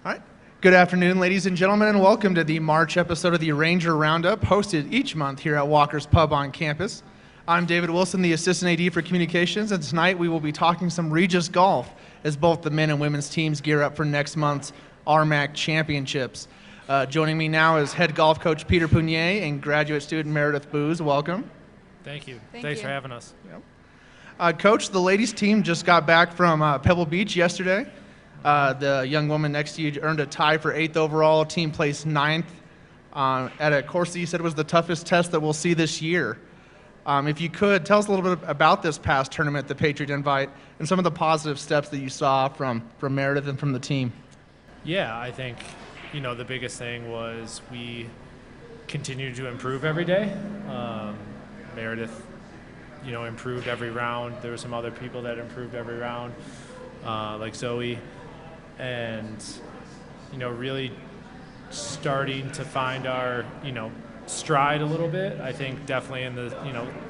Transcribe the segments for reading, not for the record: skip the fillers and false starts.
All right. Good afternoon, ladies and gentlemen, and welcome to the March episode of the Ranger Roundup, hosted each month here at Walker's Pub on campus. I'm David Wilson, the Assistant AD for Communications, and tonight we will be talking some Regis Golf as both the men and women's teams gear up for next month's RMAC Championships. Joining me now is Head Golf Coach Peter Pougnet and graduate student Meredith Boos. Welcome. Thank you. Thanks for having us. Yep. Coach, the ladies team just got back from Pebble Beach yesterday. The young woman next to you earned a tie for 8th overall. Team placed 9th at a course that you said was the toughest test that we'll see this year. If you could, tell us a little bit about this past tournament, the Patriot Invite, and some of the positive steps that you saw from Meredith and from the team. Yeah, I think, the biggest thing was we continued to improve every day. Meredith, improved every round. There were some other people that improved every round, like Zoe. And, really starting to find our, stride a little bit. I think definitely in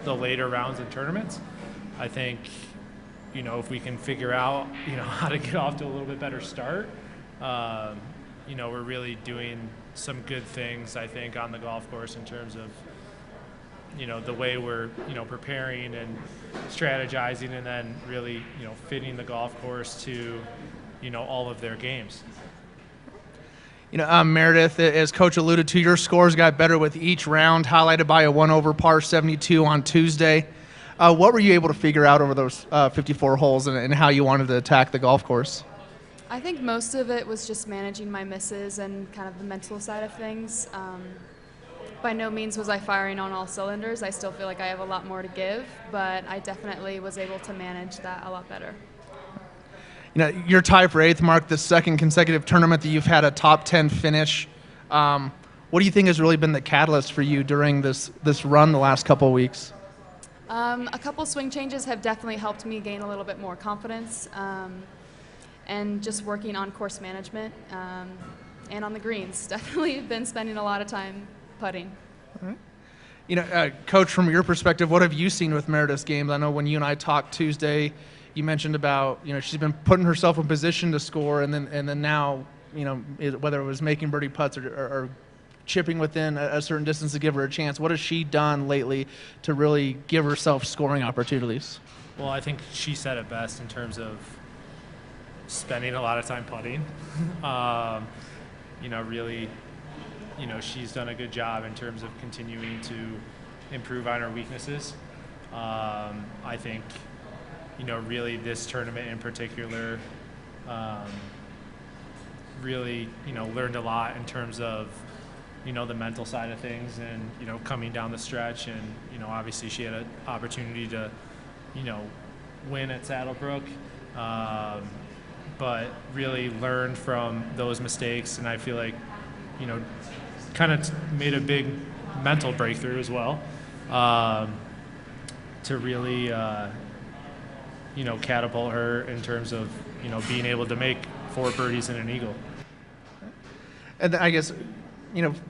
the later rounds and tournaments. I think, if we can figure out, how to get off to a little bit better start, we're really doing some good things, I think, on the golf course in terms of, the way we're, preparing and strategizing and then really, fitting the golf course to, all of their games. Meredith, as Coach alluded to, your scores got better with each round, highlighted by a 1-over par 72 on Tuesday. What were you able to figure out over those 54 holes and how you wanted to attack the golf course? I think most of it was just managing my misses and kind of the mental side of things. By no means was I firing on all cylinders. I still feel like I have a lot more to give, but I definitely was able to manage that a lot better. Your tie for 8th marked the second consecutive tournament that you've had a top 10 finish. What do you think has really been the catalyst for you during this run the last couple of weeks? A couple swing changes have definitely helped me gain a little bit more confidence, and just working on course management and on the greens. Definitely been spending a lot of time putting. All right. Coach, from your perspective, what have you seen with Meredith's games? I know when you and I talked Tuesday, you mentioned about, she's been putting herself in position to score, and then now, whether it was making birdie putts or chipping within a certain distance to give her a chance. What has she done lately to really give herself scoring opportunities? Well, I think she said it best in terms of spending a lot of time putting. Really, she's done a good job in terms of continuing to improve on her weaknesses. I think, really this tournament in particular, really, learned a lot in terms of, the mental side of things and, coming down the stretch. And, obviously she had an opportunity to, win at Saddlebrook, but really learned from those mistakes. And I feel like, kind of made a big mental breakthrough as well, to really, catapult her in terms of, being able to make 4 birdies and an eagle. And I guess,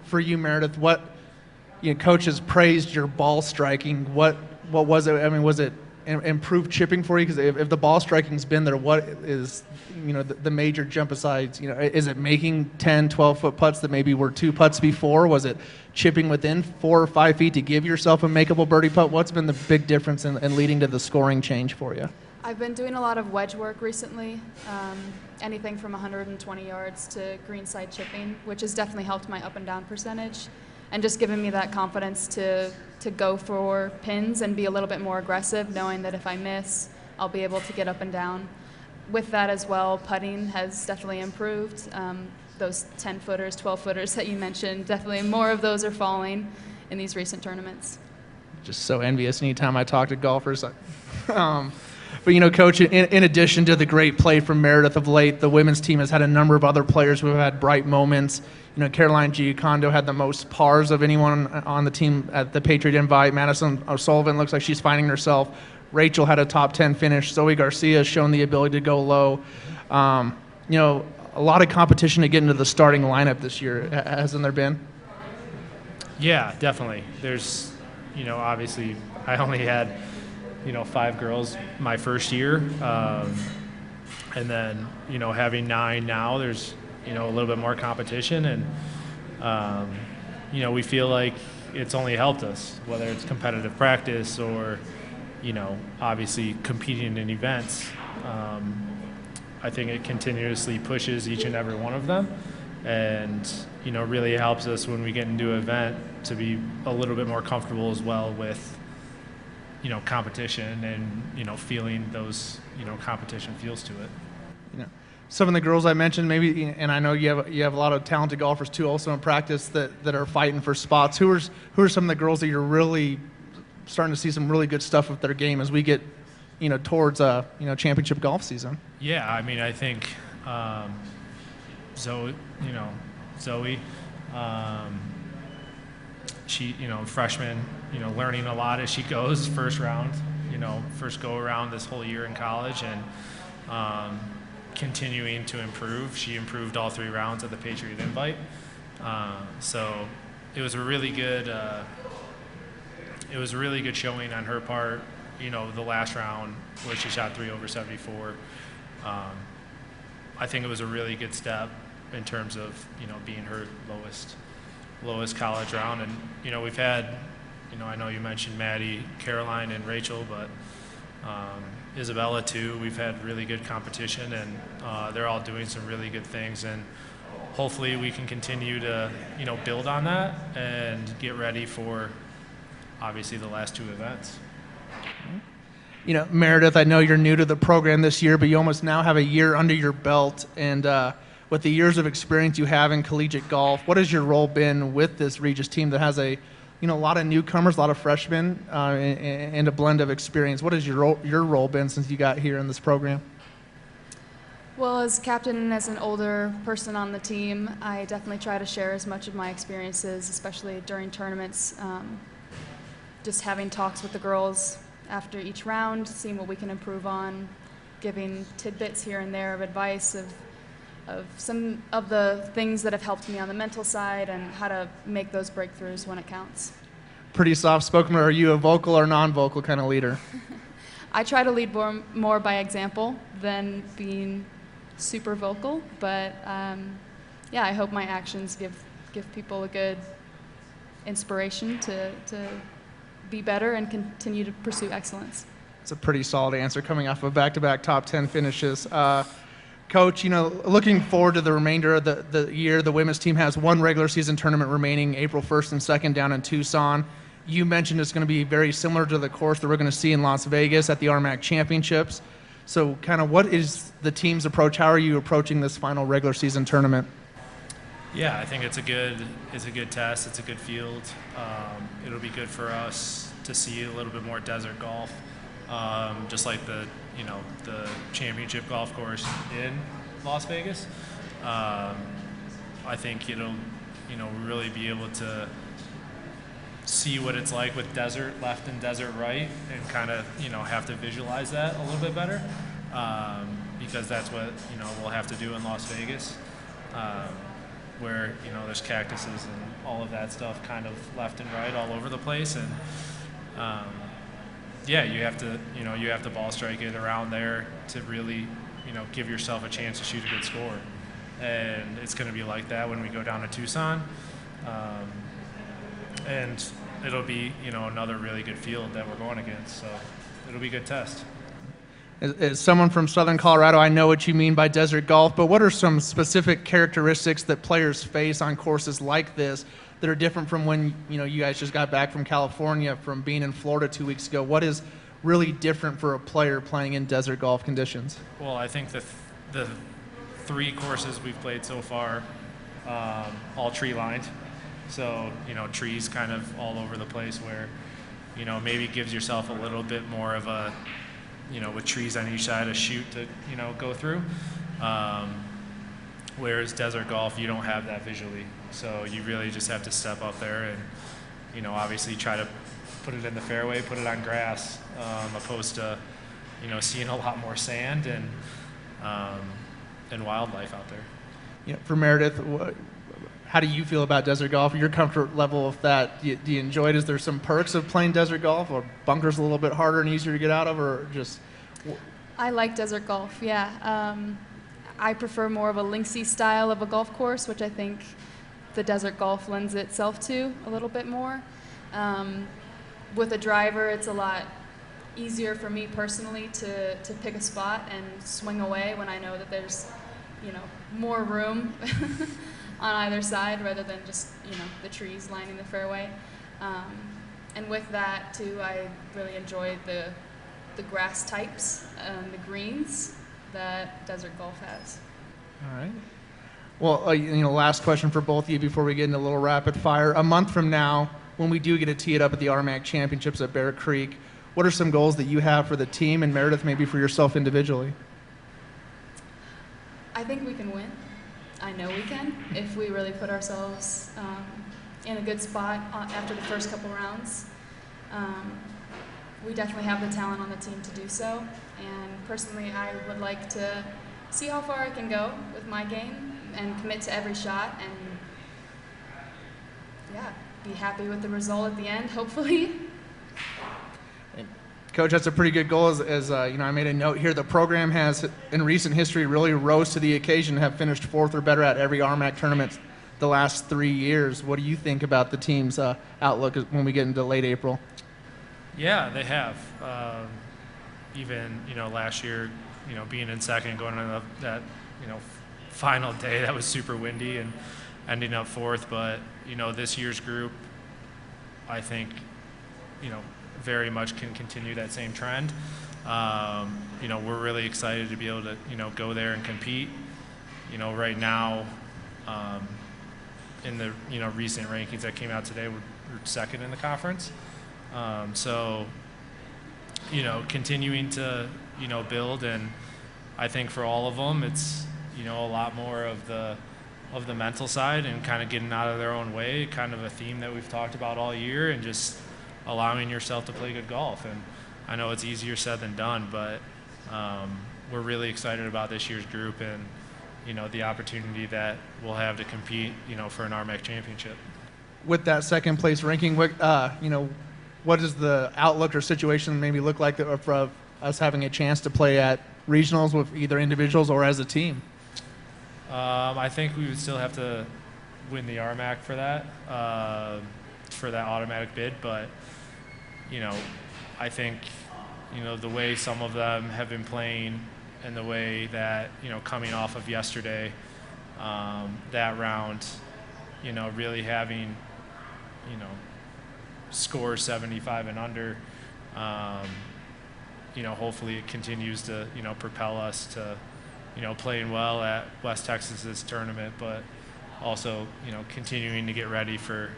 for you, Meredith, what, Coach has praised your ball striking. What was it? I mean, was it improved chipping for you? Because if the ball striking's been there, what is, the major jump besides, is it making 10, 12-foot putts that maybe were 2 putts before? Was it chipping within 4 or 5 feet to give yourself a makeable birdie putt? What's been the big difference in leading to the scoring change for you? I've been doing a lot of wedge work recently, anything from 120 yards to greenside chipping, which has definitely helped my up and down percentage and just given me that confidence to go for pins and be a little bit more aggressive, knowing that if I miss, I'll be able to get up and down. With that as well, putting has definitely improved. Those 10-footers, 12-footers that you mentioned, definitely more of those are falling in these recent tournaments. Just so envious anytime I talk to golfers. But, Coach, in addition to the great play from Meredith of late, the women's team has had a number of other players who have had bright moments. Caroline Giacondo had the most pars of anyone on the team at the Patriot Invite. Madison O'Sullivan looks like she's finding herself. Rachel had a top 10 finish. Zoe Garcia has shown the ability to go low. A lot of competition to get into the starting lineup this year, hasn't there been? Yeah, definitely. There's, obviously I only had 5 girls my first year, and then having 9 now, there's a little bit more competition, and we feel like it's only helped us, whether it's competitive practice or obviously competing in events. I think it continuously pushes each and every one of them, and really helps us when we get into an event to be a little bit more comfortable as well with competition and feeling those competition feels to it. Some of the girls I mentioned, maybe, and I know you have a lot of talented golfers too, also in practice that are fighting for spots. Who are some of the girls that you're really starting to see some really good stuff with their game as we get towards championship golf season? Yeah, I mean, I think Zoe, she, freshman, learning a lot as she goes, first round, first go around this whole year in college, and continuing to improve. She improved all 3 rounds at the Patriot Invite. So it was a really good showing on her part, the last round where she shot 3 over 74. I think it was a really good step in terms of, being her lowest college round. And, we've had, I know you mentioned Maddie, Caroline, and Rachel, but Isabella too. We've had really good competition, and they're all doing some really good things. And hopefully we can continue to, build on that and get ready for, obviously, the last 2 events. Meredith, I know you're new to the program this year, but you almost now have a year under your belt. And with the years of experience you have in collegiate golf, what has your role been with this Regis team that has a lot of newcomers, a lot of freshmen, and a blend of experience? What has your role been since you got here in this program? Well, as captain and as an older person on the team, I definitely try to share as much of my experiences, especially during tournaments. Just having talks with the girls after each round, seeing what we can improve on, giving tidbits here and there of advice of some of the things that have helped me on the mental side and how to make those breakthroughs when it counts. Pretty soft-spoken. Are you a vocal or non-vocal kind of leader? I try to lead more by example than being super vocal, but I hope my actions give people a good inspiration to be better and continue to pursue excellence. It's a pretty solid answer coming off of back-to-back top 10 finishes. Coach, looking forward to the remainder of the year, the women's team has 1 regular season tournament remaining, April 1st and 2nd down in Tucson. You mentioned it's going to be very similar to the course that we're going to see in Las Vegas at the RMAC Championships. So kind of what is the team's approach? How are you approaching this final regular season tournament? Yeah, I think it's a good test. It's a good field. It'll be good for us to see a little bit more desert golf, just like the championship golf course in Las Vegas. I think it'll really be able to see what it's like with desert left and desert right, and kind of have to visualize that a little bit better, because that's what we'll have to do in Las Vegas. Where there's cactuses and all of that stuff kind of left and right all over the place, and you have to ball strike it around there to really give yourself a chance to shoot a good score, and it's going to be like that when we go down to Tucson, and it'll be another really good field that we're going against, so it'll be a good test. As someone from Southern Colorado, I know what you mean by desert golf, but what are some specific characteristics that players face on courses like this that are different from when you guys just got back from California, from being in Florida 2 weeks ago? What is really different for a player playing in desert golf conditions? Well, I think the 3 courses we've played so far, all tree lined, so trees kind of all over the place, where maybe gives yourself a little bit more of a with trees on each side, a chute to, go through. Whereas desert golf, you don't have that visually. So you really just have to step up there and, obviously try to put it in the fairway, put it on grass, opposed to, seeing a lot more sand and wildlife out there. For Meredith, how do you feel about desert golf? Your comfort level with that, do you enjoy it? Is there some perks of playing desert golf, or bunkers a little bit harder and easier to get out of, or just? I like desert golf, yeah. I prefer more of a linksy style of a golf course, which I think the desert golf lends itself to a little bit more. With a driver, it's a lot easier for me personally to pick a spot and swing away when I know that there's, more room on either side rather than just, the trees lining the fairway. And with that, too, I really enjoy the grass types and the greens that desert golf has. All right. Well, last question for both of you before we get into a little rapid fire. A month from now, when we do get to tee it up at the RMAC Championships at Bear Creek, what are some goals that you have for the team, and Meredith, maybe for yourself individually? I think we can win. I know we can if we really put ourselves in a good spot after the first couple rounds. We definitely have the talent on the team to do so, and personally I would like to see how far I can go with my game and commit to every shot and be happy with the result at the end, hopefully. Coach, that's a pretty good goal. As I made a note here, the program has, in recent history, really rose to the occasion, have finished fourth or better at every RMAC tournament the last 3 years. What do you think about the team's outlook when we get into late April? Yeah, they have. Even last year, being in second, going on that final day that was super windy and ending up fourth. But this year's group, I think, very much can continue that same trend. We're really excited to be able to go there and compete. Right now, in the recent rankings that came out today, we're second in the conference. So continuing to build, and I think for all of them, it's a lot more of the mental side and kind of getting out of their own way, kind of a theme that we've talked about all year, and just allowing yourself to play good golf. And I know it's easier said than done, but we're really excited about this year's group and the opportunity that we'll have to compete for an RMAC championship. With that second place ranking, what does the outlook or situation maybe look like for us having a chance to play at regionals with either individuals or as a team? I think we would still have to win the RMAC for that automatic bid, but I think the way some of them have been playing and the way that coming off of yesterday, that round, really having scores 75 and under, hopefully it continues to propel us to playing well at West Texas's tournament, but also continuing to get ready for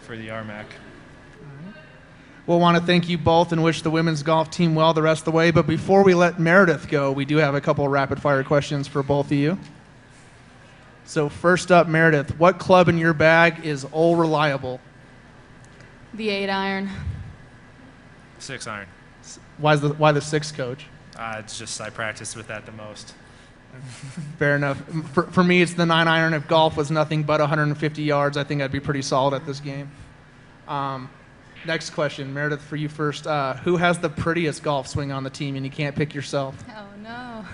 the RMAC. We'll want to thank you both and wish the women's golf team well the rest of the way. But before we let Meredith go, we do have a couple of rapid-fire questions for both of you. So first up, Meredith, what club in your bag is all reliable? The 8-iron. 6-iron. Why the 6, Coach? It's just I practice with that the most. Fair enough. For me, it's the 9-iron. If golf was nothing but 150 yards, I think I'd be pretty solid at this game. Next question, Meredith, for you first. Who has the prettiest golf swing on the team, and you can't pick yourself? Oh, no.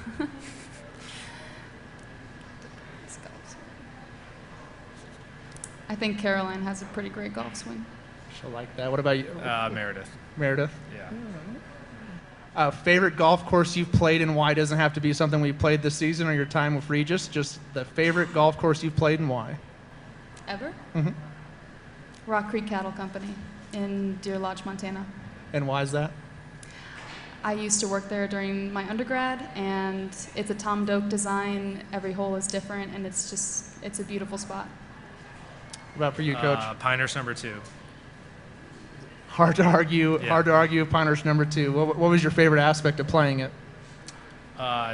I think Caroline has a pretty great golf swing. She'll like that. What about you? Meredith. Meredith? Yeah. Favorite golf course you've played and why? Doesn't have to be something we played this season or your time with Regis. Just the favorite golf course you've played and why. Ever? Mm-hmm. Rock Creek Cattle Company in Deer Lodge, Montana. And why is that? I used to work there during my undergrad, and it's a Tom Doak design. Every hole is different, and it's a beautiful spot. What about for you, Coach? Pinehurst number 2. Hard to argue. Yeah. Hard to argue with Pinehurst number 2. What was your favorite aspect of playing it?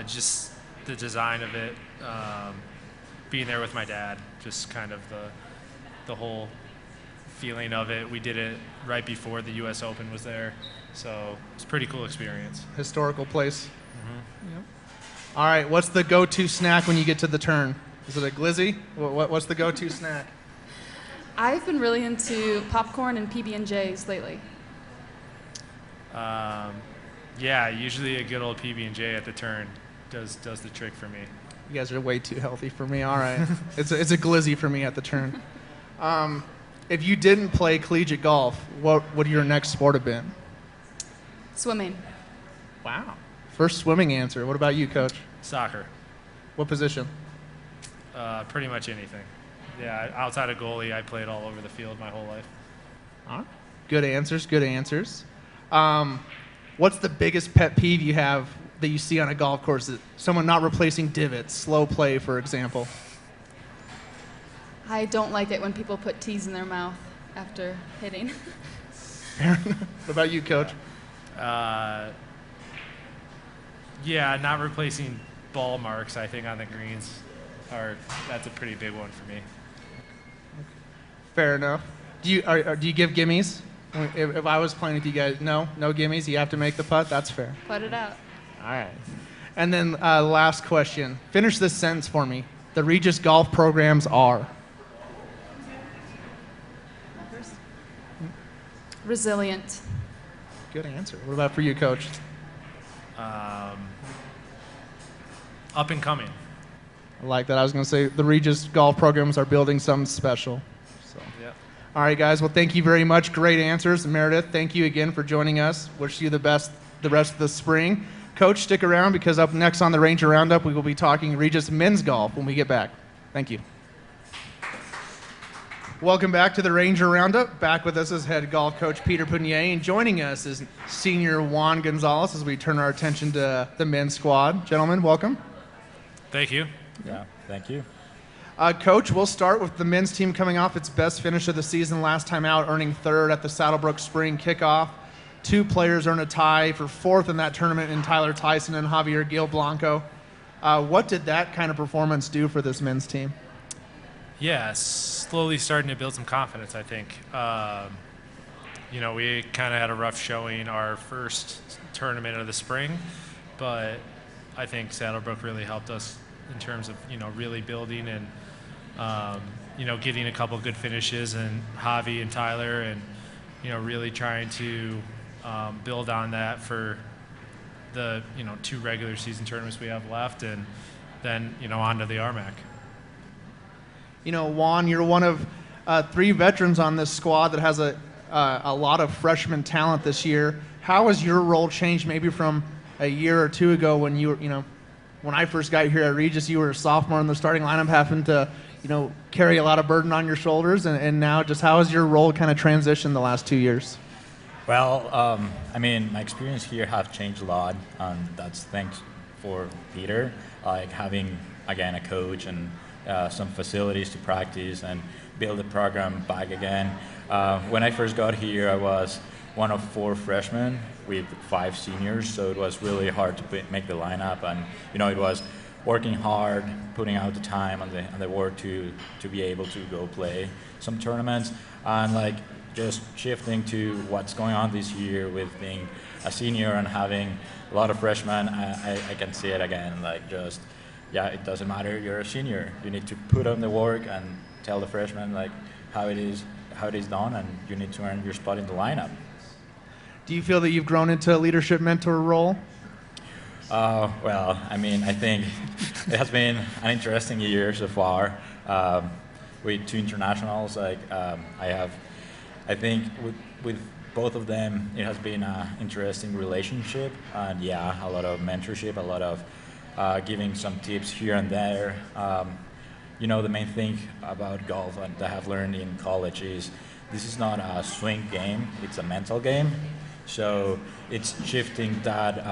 Just the design of it, being there with my dad, just kind of the whole feeling of it. We did it right before the U.S. Open was there, so it's a pretty cool experience. Historical place. Mm-hmm. Yep. All right, what's the go-to snack when you get to the turn? Is it a glizzy? What's the go-to snack? I've been really into popcorn and PB&Js lately. Yeah, usually a good old PB&J at the turn does the trick for me. You guys are way too healthy for me. All right. It's a glizzy for me at the turn. If you didn't play collegiate golf, what would your next sport have been? Swimming. Wow. First swimming answer. What about you, Coach? Soccer. What position? Pretty much anything. Yeah, outside of goalie, I played all over the field my whole life. All right. Good answers. Good answers. What's the biggest pet peeve you have that you see on a golf course? Someone not replacing divots, slow play, for example. I don't like it when people put tees in their mouth after hitting. What about you, Coach? Yeah, not replacing ball marks, I think, on the greens. That's a pretty big one for me. Fair enough. Do you give gimmies? If I was playing with you guys, no gimmies. You have to make the putt. That's fair. Put it out. All right. And then last question. Finish this sentence for me. The Regis Golf programs are resilient. Good answer. What about for you, Coach? Up and coming. I like that. I was going to say the Regis Golf programs are building something special. So. Yep. All right, guys. Well, thank you very much. Great answers. Meredith, thank you again for joining us. Wish you the best the rest of the spring. Coach, stick around because up next on the Ranger Roundup, we will be talking Regis men's golf when we get back. Thank you. Welcome back to the Ranger Roundup. Back with us is head golf coach Peter Pougnet, and joining us is senior Juan Gonzalez as we turn our attention to the men's squad. Gentlemen, welcome. Thank you. Yeah, thank you. Coach, we'll start with the men's team coming off its best finish of the season last time out, earning third at the Saddlebrook Spring Kickoff. Two players earned a tie for fourth in that tournament in Tyler Tyson and Javier Gil Blanco. What did that kind of performance do for this men's team? Yeah, slowly starting to build some confidence, I think. We kind of had a rough showing our first tournament of the spring, but I think Saddlebrook really helped us in terms of, really building and, getting a couple good finishes, and Javi and Tyler, and, really trying to build on that for the, two regular season tournaments we have left, and then, on to the RMAC. Juan, you're one of three veterans on this squad that has a lot of freshman talent this year. How has your role changed maybe from a year or two ago when you were, when I first got here at Regis, you were a sophomore in the starting lineup, having to, carry a lot of burden on your shoulders, and now just how has your role kind of transitioned the last 2 years? Well, my experience here have changed a lot, and that's thanks for Peter, like having, again, a coach and some facilities to practice and build the program back again. When I first got here, I was one of 4 freshmen with 5 seniors, so it was really hard to make the lineup, and it was working hard, putting out the time and the work to be able to go play some tournaments, and just shifting to what's going on this year with being a senior and having a lot of freshmen. I can see it again, it doesn't matter, you're a senior. You need to put on the work and tell the freshmen how it is done, and you need to earn your spot in the lineup. Do you feel that you've grown into a leadership mentor role? I think it has been an interesting year so far. With 2 internationals, I think with both of them, it has been an interesting relationship, and a lot of mentorship, a lot of giving some tips here and there. The main thing about golf that I have learned in college is this is not a swing game, it's a mental game. So it's shifting that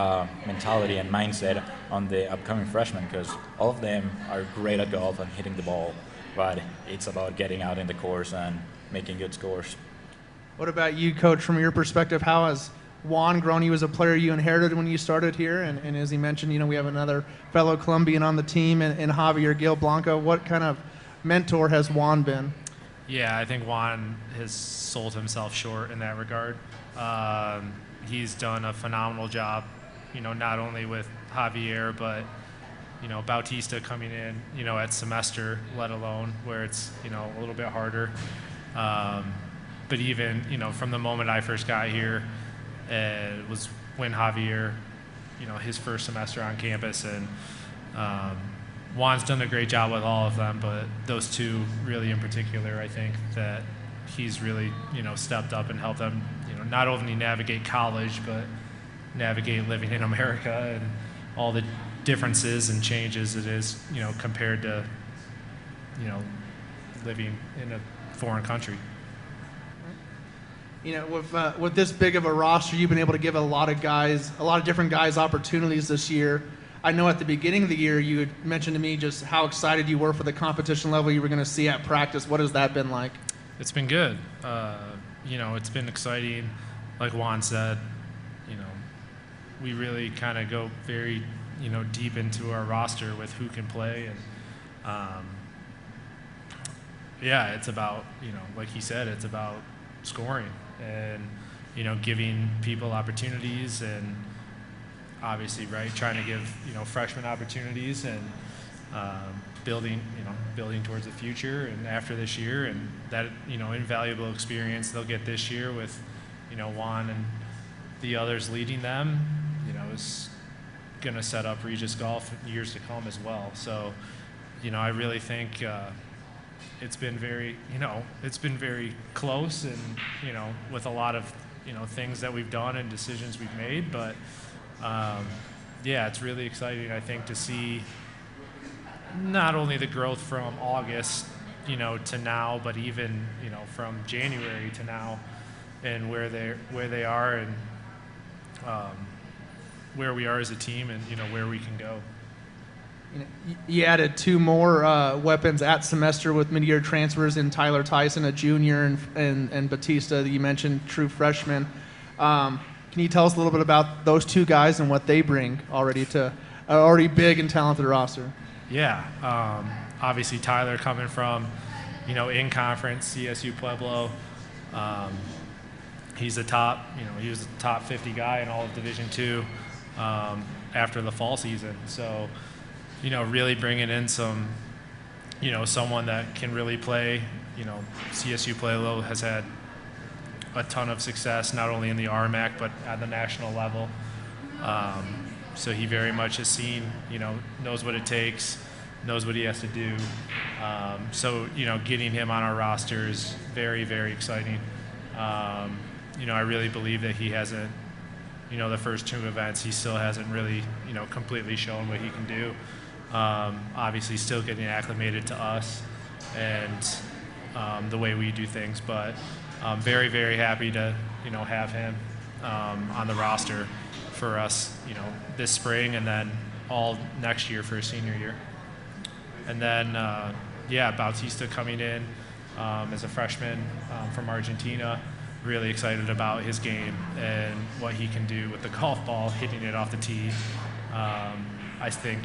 mentality and mindset on the upcoming freshmen, because all of them are great at golf and hitting the ball, but it's about getting out in the course and making good scores. What about you, Coach, from your perspective? How has Juan grown? He was a player you inherited when you started here, and as he mentioned, we have another fellow Colombian on the team in Javier Gil Blanco. What kind of mentor has Juan been? Yeah, I think Juan has sold himself short in that regard. He's done a phenomenal job, not only with Javier, but, Bautista coming in, at semester, let alone where it's, a little bit harder. But even, from the moment I first got here, it was when Javier, his first semester on campus, and, Juan's done a great job with all of them, but those two really in particular, I think that he's really, stepped up and helped them, not only navigate college, but navigate living in America and all the differences and changes it is, compared to, living in a foreign country. With this big of a roster, you've been able to give a lot of different guys opportunities this year. I know at the beginning of the year you had mentioned to me just how excited you were for the competition level you were going to see at practice. What has that been like? It's been good. It's been exciting. Like Juan said, we really kind of go very, deep into our roster with who can play. And, it's about, like he said, it's about scoring and, giving people opportunities and, obviously, right, trying to give freshmen opportunities and building towards the future and after this year, and that invaluable experience they'll get this year with Juan and the others leading them is going to set up Regis Golf years to come as well. So I really think it's been very close and with a lot of things that we've done and decisions we've made, but it's really exciting, I think, to see not only the growth from August, to now, but even, from January to now, and where they are, and where we are as a team, and where we can go. You added two more weapons at semester with mid-year transfers in Tyler Tyson, a junior, and Batista, that you mentioned, true freshman. Can you tell us a little bit about those two guys and what they bring already to an already big and talented roster? Yeah, obviously Tyler coming from, in conference, CSU Pueblo. He's he was a top 50 guy in all of Division II after the fall season. So, really bringing in some, someone that can really play. CSU Pueblo has had a ton of success, not only in the RMAC, but at the national level. So he very much has seen, knows what it takes, knows what he has to do. So, getting him on our roster is very, very exciting. I really believe that he hasn't, the first two events, he still hasn't really, completely shown what he can do. Obviously still getting acclimated to us and the way we do things, but I'm very, very happy to, have him on the roster for us, this spring and then all next year for his senior year. And then, Bautista coming in as a freshman from Argentina. Really excited about his game and what he can do with the golf ball, hitting it off the tee. I think,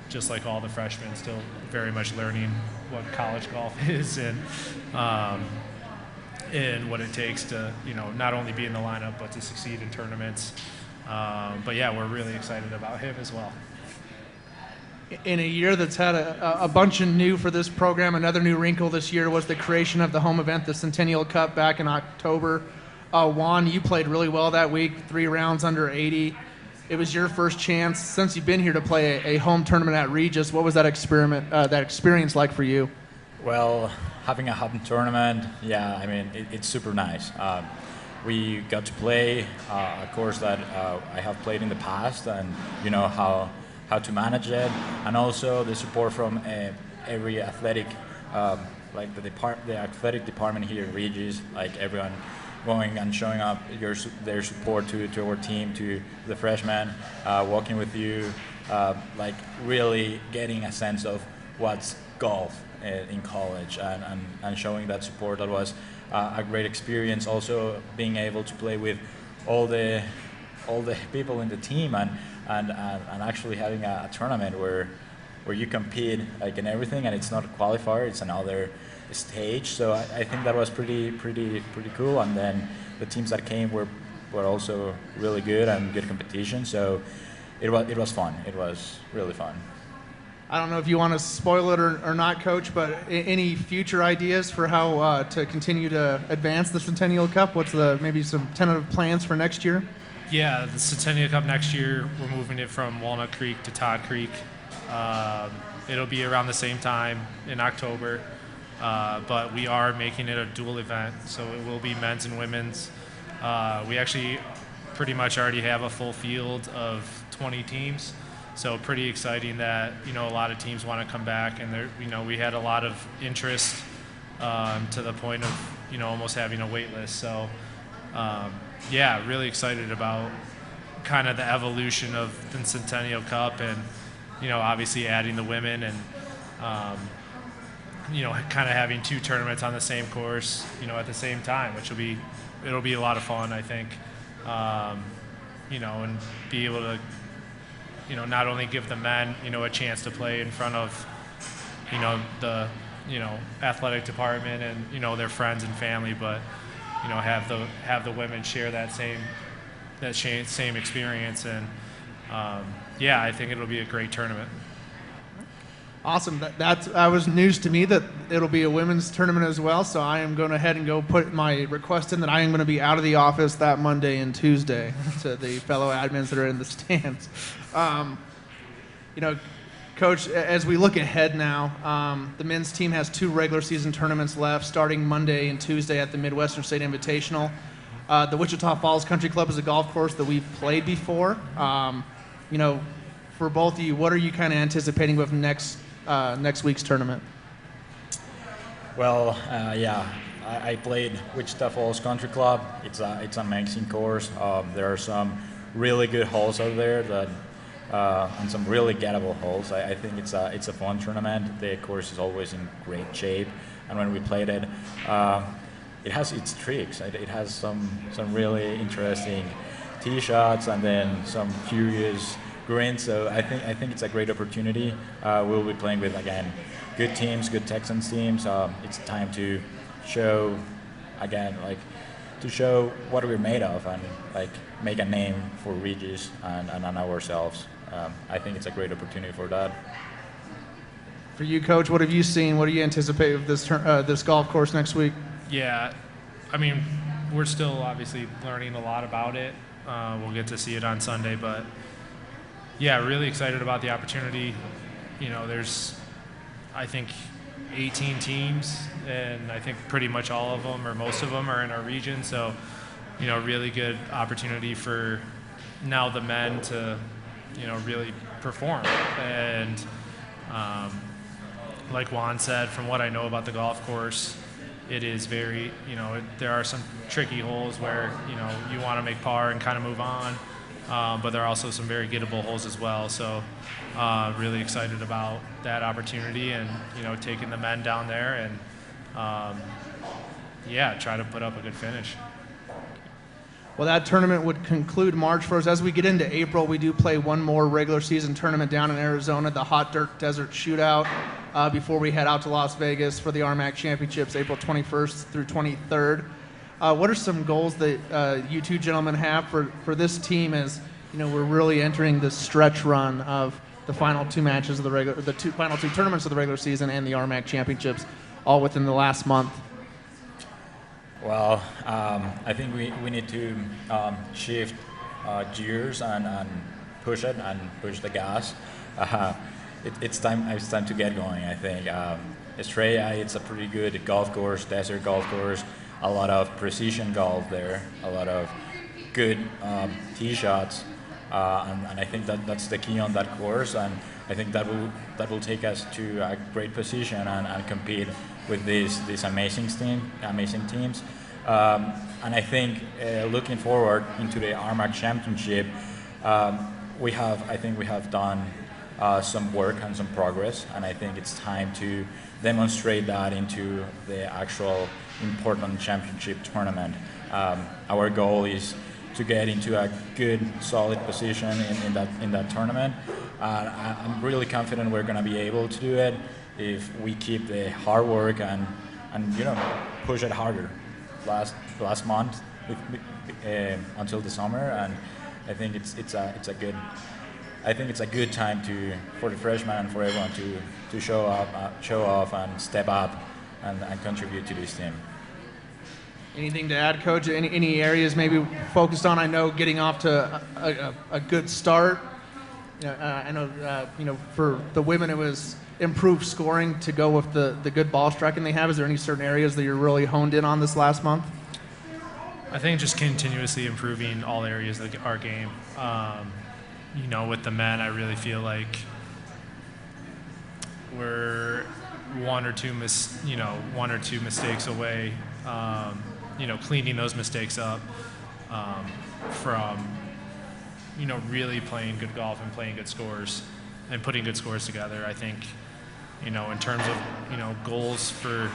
just like all the freshmen, still very much learning what college golf is and what it takes to, not only be in the lineup, but to succeed in tournaments. We're really excited about him as well. In a year that's had a bunch of new for this program, another new wrinkle this year was the creation of the home event, the Centennial Cup, back in October. Juan, you played really well that week, 3 rounds under 80. It was your first chance since you've been here to play a home tournament at Regis. What was that experience like for you? Well, having a home tournament, it's super nice. We got to play a course that I have played in the past, and how to manage it, and also the support from every athletic, like the athletic department here at Regis, like everyone going and showing up their support to our team, to the freshmen, walking with you, like really getting a sense of what's golf in college, and showing that support. That was a great experience. Also being able to play with all the people in the team, and actually having a tournament where you compete like in everything, and it's not a qualifier, it's another stage. So I think that was pretty cool. And then the teams that came were also really good and good competition. So it was fun. It was really fun. I don't know if you want to spoil it or not, Coach, but any future ideas for how to continue to advance the Centennial Cup? What's maybe some tentative plans for next year? Yeah, the Centennial Cup next year, we're moving it from Walnut Creek to Todd Creek. it'll be around the same time in October, but we are making it a dual event, so it will be men's and women's. We actually pretty much already have a full field of 20 teams, so pretty exciting that a lot of teams want to come back, and we had a lot of interest to the point of almost having a wait list. So yeah, really excited about kind of the evolution of the Centennial Cup, and obviously adding the women, and kind of having 2 tournaments on the same course at the same time, which it'll be a lot of fun, I think. And be able to not only give the men a chance to play in front of the athletic department and their friends and family, but have the women share that same experience. And yeah, I think it'll be a great tournament. Awesome. That was news to me that it'll be a women's tournament as well. So I am going ahead and go put my request in that I am going to be out of the office that Monday and Tuesday to the fellow admins that are in the stands. Coach, as we look ahead now, the men's team has 2 regular season tournaments left, starting Monday and Tuesday at the Midwestern State Invitational. The Wichita Falls Country Club is a golf course that we've played before. For both of you, what are you kind of anticipating with next week's tournament? Well, yeah, I played Wichita Falls Country Club. It's an amazing course. There are some really good holes out there and some really gettable holes. I think it's a fun tournament. The course is always in great shape, and when we played it, it has its tricks. It has some really interesting tee shots and then some curious greens. So I think it's a great opportunity. We'll be playing with, again, good teams, good Texans teams. It's time to show what we're made of, and make a name for Regis and ourselves. I think it's a great opportunity for that. For you, Coach, what have you seen? What do you anticipate with this golf course next week? Yeah, I mean, we're still obviously learning a lot about it. We'll get to see it on Sunday, but yeah, really excited about the opportunity. There's, I think, 18 teams, and I think pretty much all of them or most of them are in our region. So, really good opportunity for now the men to, really perform. And like Juan said, from what I know about the golf course, it is very, there are some tricky holes where, you want to make par and kind of move on. But there are also some very gettable holes as well. So really excited about that opportunity, and taking the men down there and try to put up a good finish. Well, that tournament would conclude March 1st. As we get into April, we do play one more regular season tournament down in Arizona, the Hot Dirt Desert Shootout, before we head out to Las Vegas for the RMAC Championships, April 21st through 23rd. What are some goals that you two gentlemen have for this team as we're really entering the stretch run of the final 2 matches of the final 2 tournaments of the regular season and the RMAC Championships, all within the last month? Well, I think we need to shift gears and push it and push the gas. It's time to get going, I think. Estrella, it's a pretty good golf course, desert golf course, a lot of precision golf there, a lot of good tee shots, and I think that's the key on that course, and I think that will take us to a great position and compete with these amazing teams. And I think looking forward into the RMAC Championship, we have done some work and some progress, and I think it's time to demonstrate that into the actual important championship tournament. Our goal is to get into a good, solid position in that tournament. I'm really confident we're going to be able to do it if we keep the hard work and push it harder. Last month until the summer, and I think it's a good time for the freshmen and for everyone to show off and step up and contribute to this team. Anything to add, Coach? Any areas maybe focused on? I know getting off to a good start. I know for the women it was improve scoring to go with the good ball striking they have? Is there any certain areas that you're really honed in on this last month? I think just continuously improving all areas of our game. With the men, I really feel like we're one or two mistakes away, cleaning those mistakes up from, really playing good golf and playing good scores and putting good scores together. I think, in terms of, goals for,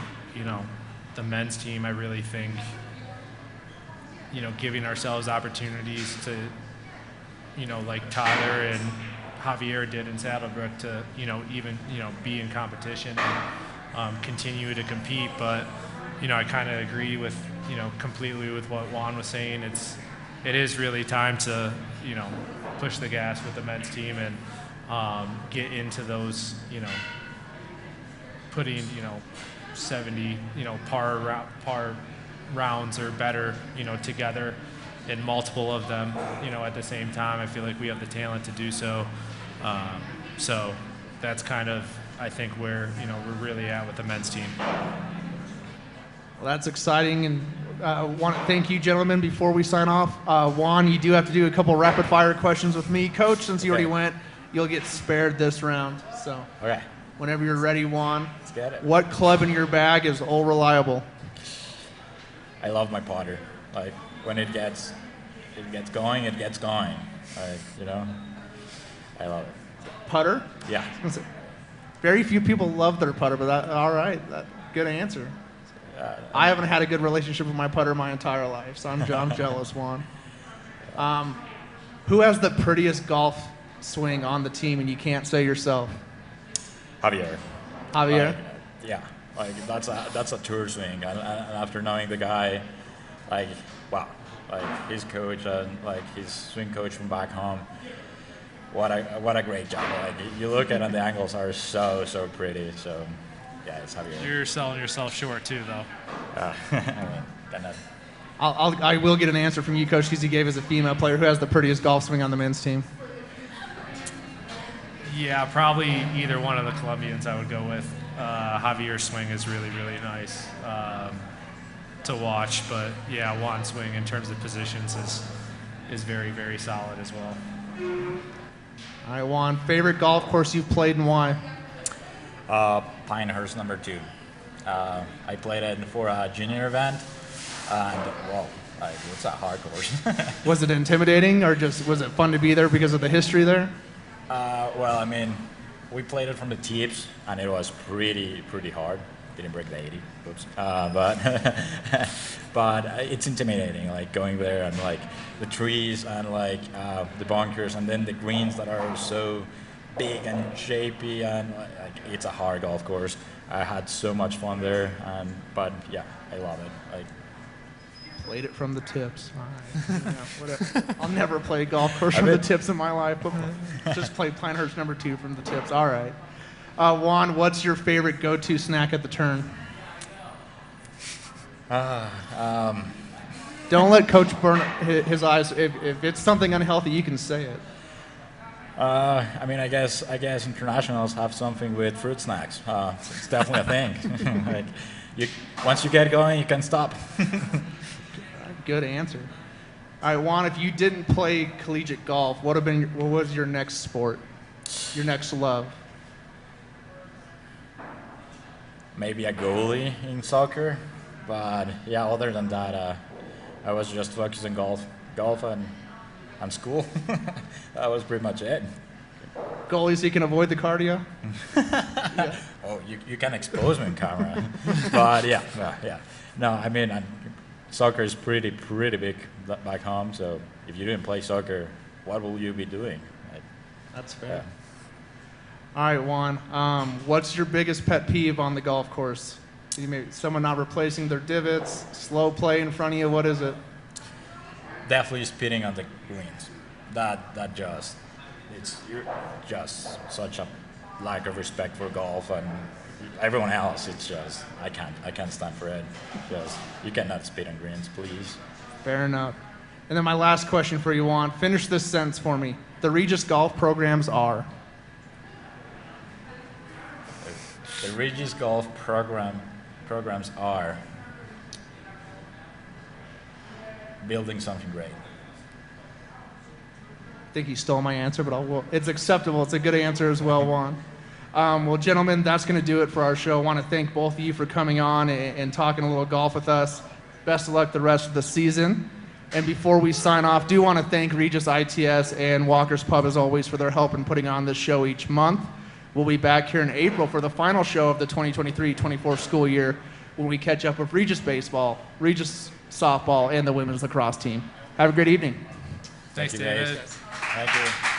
the men's team, I really think, giving ourselves opportunities to, like Tyler and Javier did in Saddlebrook to, even, be in competition and continue to compete. But, I kind of agree with, completely with what Juan was saying. It is really time to, push the gas with the men's team and get into those, putting, 70, par rounds or better, together in multiple of them, at the same time. I feel like we have the talent to do so. So that's kind of, I think, where, we're really at with the men's team. Well, that's exciting, and want to thank you, gentlemen. Before we sign off, Juan, you do have to do a couple rapid-fire questions with me. Coach, since you already went, you'll get spared this round. So, Okay. Whenever you're ready, Juan. Let's get it. What club in your bag is all reliable? I love my putter. Like, when it gets going, it gets going. Like, I love it. Putter? Yeah. Very few people love their putter, but all right, good answer. I haven't had a good relationship with my putter my entire life, so I'm jealous, Juan. Who has the prettiest golf swing on the team, and you can't say yourself? Javier. Javier? Yeah. Like, that's a tour swing. And after knowing the guy, like, wow. Like, his coach and, like, his swing coach from back home, what a great job. Like, you look at it, and the angles are so pretty. So, yeah, it's Javier. You're selling yourself short too, though. I will get an answer from you, Coach, because he gave us a female player. Who has the prettiest golf swing on the men's team? Yeah, probably either one of the Colombians I would go with. Javier's swing is really, really nice to watch. But, yeah, Juan's swing in terms of positions is very, very solid as well. All right, Juan, favorite golf course you've played and why? Pinehurst number 2. I played it for a junior event, and whoa, like, it's a hard course. Was it intimidating, or just was it fun to be there because of the history there? Well, I mean, we played it from the tips, and it was pretty hard. Didn't break the 80, oops. But it's intimidating, like going there and like the trees and like the bunkers, and then the greens that are so big and shapy, and like, it's a hard golf course. I had so much fun there, but yeah, I love it. Like, played it from the tips. All right. Yeah, whatever. I'll never play a golf course from the tips in my life, but just play Pinehurst number 2 from the tips. All right. Juan, what's your favorite go-to snack at the turn? Don't let Coach burn his eyes. If it's something unhealthy, you can say it. I mean, I guess internationals have something with fruit snacks. It's definitely a thing. Like, once you get going, you can't stop. Good answer. All right, Juan, if you didn't play collegiate golf, what was your next sport? Your next love? Maybe a goalie in soccer, but yeah, other than that, I was just focused on golf and school. That was pretty much it. Goalie so you can avoid the cardio? Yeah. Oh, you can expose me on camera. But yeah. No, I mean, soccer is pretty big back home, so if you didn't play soccer, what will you be doing? That's fair. Yeah. All right, Juan, what's your biggest pet peeve on the golf course? Someone not replacing their divots, slow play in front of you, what is it? Definitely spitting on the greens. You're just such a lack of respect for golf and everyone else. It's just, I can't stand for it. Just, you cannot spit on greens, please. Fair enough. And then my last question for you, Juan, finish this sentence for me. The Regis Golf programs are? the Regis Golf programs are building something great. I think he stole my answer, but it's acceptable. It's a good answer as well, Juan. Well, gentlemen, that's going to do it for our show. I want to thank both of you for coming on and talking a little golf with us. Best of luck the rest of the season. And before we sign off, do want to thank Regis ITS and Walker's Pub, as always, for their help in putting on this show each month. We'll be back here in April for the final show of the 2023-24 school year when we catch up with Regis Baseball, Regis Softball, and the women's lacrosse team. Have a great evening. Thanks, Thank you, David. guys. Thank you.